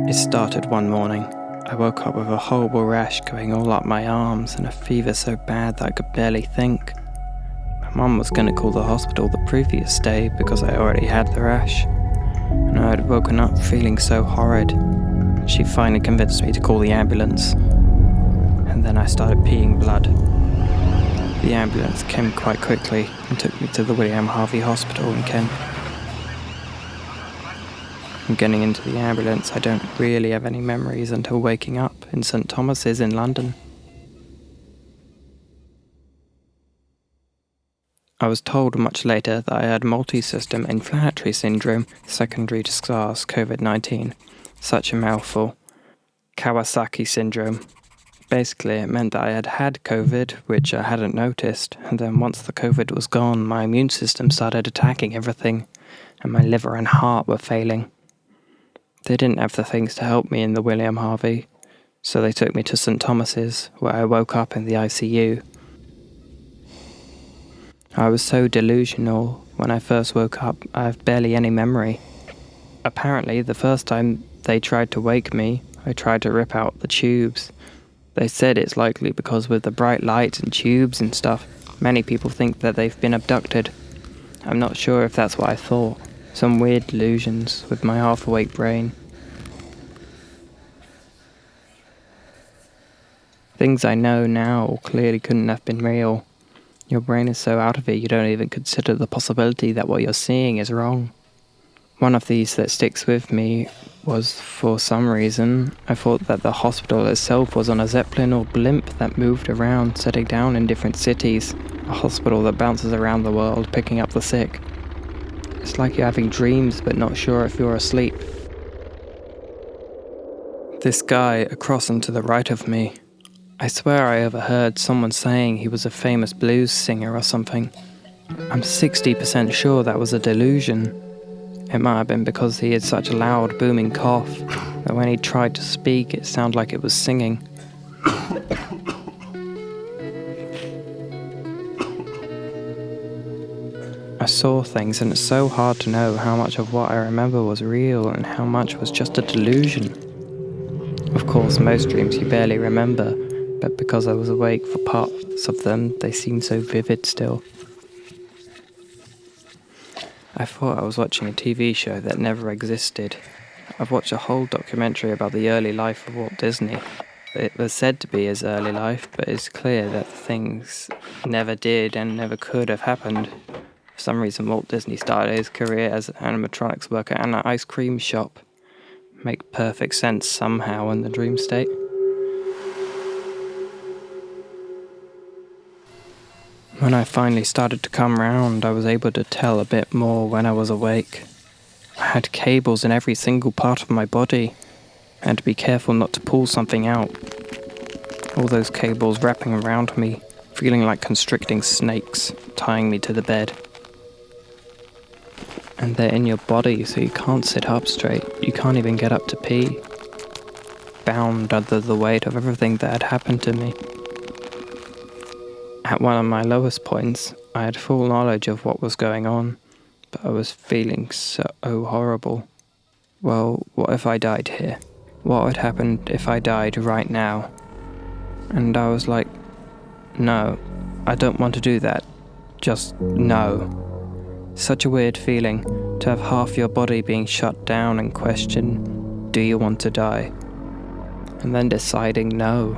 It started one morning. I woke up with a horrible rash going all up my arms and a fever so bad that I could barely think. My mum was going to call the hospital the previous day because I already had the rash, and I had woken up feeling so horrid. She finally convinced me to call the ambulance, and then I started peeing blood. The ambulance came quite quickly and took me to the William Harvey Hospital in Kent. From getting into the ambulance, I don't really have any memories until waking up in St Thomas's in London. I was told much later that I had multi-system inflammatory syndrome secondary to SARS COVID-19. Such a mouthful. Kawasaki syndrome. Basically, it meant that I had had COVID, which I hadn't noticed, and then once the COVID was gone, my immune system started attacking everything, and my liver and heart were failing. They didn't have the things to help me in the William Harvey, so they took me to St Thomas's, where I woke up in the ICU. I was so delusional. When I first woke up, I have barely any memory. Apparently, the first time they tried to wake me, I tried to rip out the tubes. They said it's likely because with the bright lights and tubes and stuff, many people think that they've been abducted. I'm not sure if that's what I thought. Some weird delusions with my half-awake brain. Things I know now clearly couldn't have been real. Your brain is so out of it you don't even consider the possibility that what you're seeing is wrong. One of these that sticks with me was, for some reason, I thought that the hospital itself was on a Zeppelin or blimp that moved around, setting down in different cities. A hospital that bounces around the world, picking up the sick. It's like you're having dreams but not sure if you're asleep. This guy across and to the right of me, I swear I overheard someone saying he was a famous blues singer or something. I'm 60% sure that was a delusion. It might have been because he had such a loud, booming cough that when he tried to speak, it sounded like it was singing. I saw things, and it's so hard to know how much of what I remember was real and how much was just a delusion. Of course, most dreams you barely remember, but because I was awake for parts of them, they seem so vivid still. I thought I was watching a TV show that never existed. I've watched a whole documentary about the early life of Walt Disney. It was said to be his early life, but it's clear that things never did and never could have happened. For some reason, Walt Disney started his career as an animatronics worker at an ice cream shop. Make perfect sense somehow in the dream state. When I finally started to come round, I was able to tell a bit more when I was awake. I had cables in every single part of my body. I had to be careful not to pull something out. All those cables wrapping around me, feeling like constricting snakes, tying me to the bed. And they're in your body, so you can't sit up straight. You can't even get up to pee. Bound under the weight of everything that had happened to me. At one of my lowest points, I had full knowledge of what was going on, but I was feeling so horrible. Well, what if I died here? What would happen if I died right now? And I was like, no, I don't want to do that. Just no. Such a weird feeling to have half your body being shut down and question, do you want to die? And then deciding no.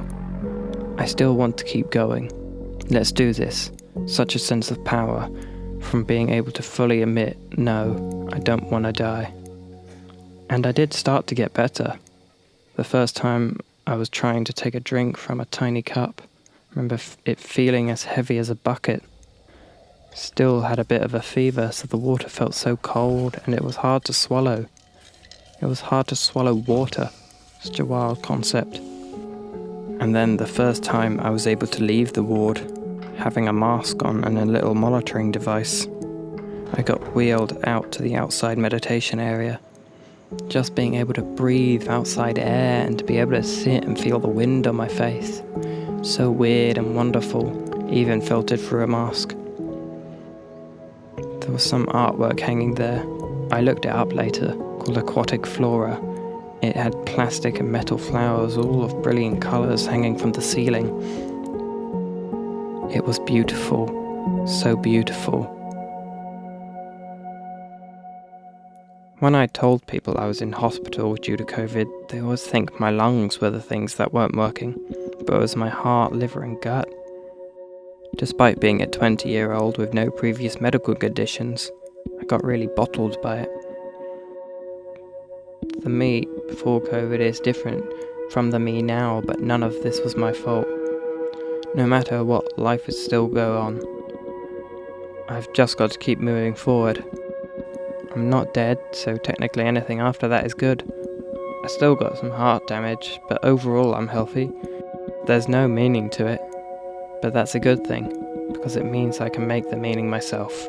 I still want to keep going. Let's do this. Such a sense of power from being able to fully admit, no, I don't want to die. And I did start to get better. The first time I was trying to take a drink from a tiny cup, I remember it feeling as heavy as a bucket. Still had a bit of a fever, so the water felt so cold and it was hard to swallow. It was hard to swallow water. Such a wild concept. And then the first time I was able to leave the ward, having a mask on and a little monitoring device. I got wheeled out to the outside meditation area. Just being able to breathe outside air and to be able to sit and feel the wind on my face. So weird and wonderful, even filtered through a mask. There was some artwork hanging there. I looked it up later, called Aquatic Flora. It had plastic and metal flowers, all of brilliant colours, hanging from the ceiling. It was beautiful, so beautiful. When I told people I was in hospital due to COVID, they always think my lungs were the things that weren't working, but it was my heart, liver and gut. Despite being a 20-year-old with no previous medical conditions, I got really bottled by it. The me before COVID is different from the me now, but none of this was my fault. No matter what, life would still go on. I've just got to keep moving forward. I'm not dead, so technically anything after that is good. I still got some heart damage, but overall I'm healthy. There's no meaning to it, but that's a good thing, because it means I can make the meaning myself.